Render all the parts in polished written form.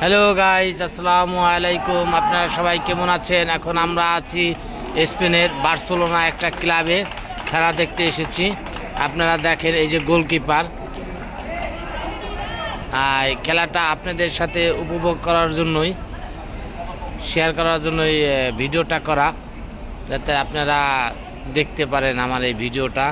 Hello guys, আসসালামু আলাইকুম। আপনারা সবাই কেমন আছেন? এখন আমরা আছি স্পেনের বার্সেলোনা একটা ক্লাবে খেলা দেখতে এসেছি। আপনারা দেখেন, এই যে গোলকিপার। খেলাটা আপনাদের সাথে উপভোগ করার জন্যই, শেয়ার করার জন্যই ভিডিওটা করা, যাতে আপনারা দেখতে পারেন আমার এই ভিডিওটা।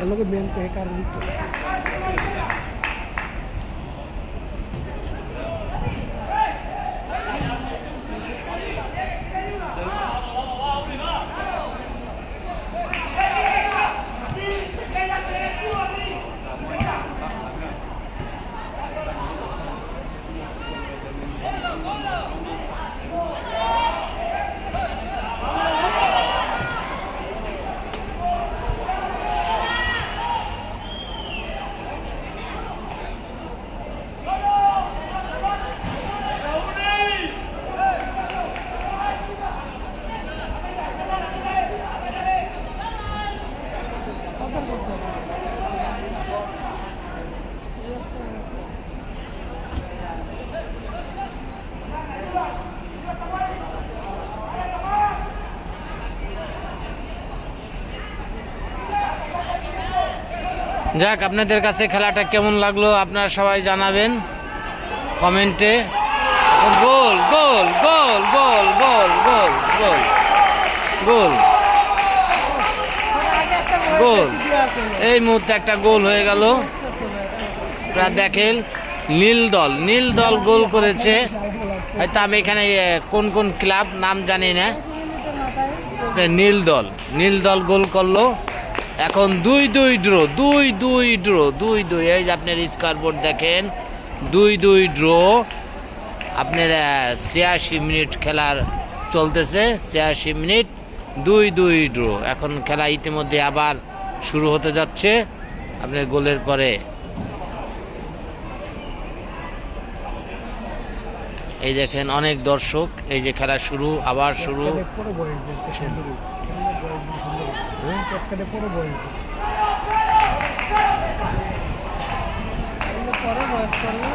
Es lo que viene que es Carlito. যাক, আপনাদের কাছে খেলাটা কেমন লাগলো আপনারা সবাই জানাবেন কমেন্টে। গোল গোল গোল গোল গোল গোল গোল গোল গোল এই মুহূর্তে একটা গোল হয়ে গেল। আপনারা দেখেন, নীল দল গোল করেছে। হয়তো আমি এখানে কোন কোন ক্লাব নাম জানি না। নীল দল গোল করলো। এখন 2-2 ড্র, 2-2 এই যে আপনার স্কোর বোর্ড দেখেন, 2-2 ড্র। আপনার 86 মিনিট খেলার চলতেছে, 86 মিনিট, 2-2 ড্র। এখন খেলা ইতিমধ্যে আবার শুরু হতে যাচ্ছে আপনার গোলের পরে। এই দেখেন অনেক দর্শক, এই যে খেলা শুরু, আবার শুরু। পরে বয়স করলে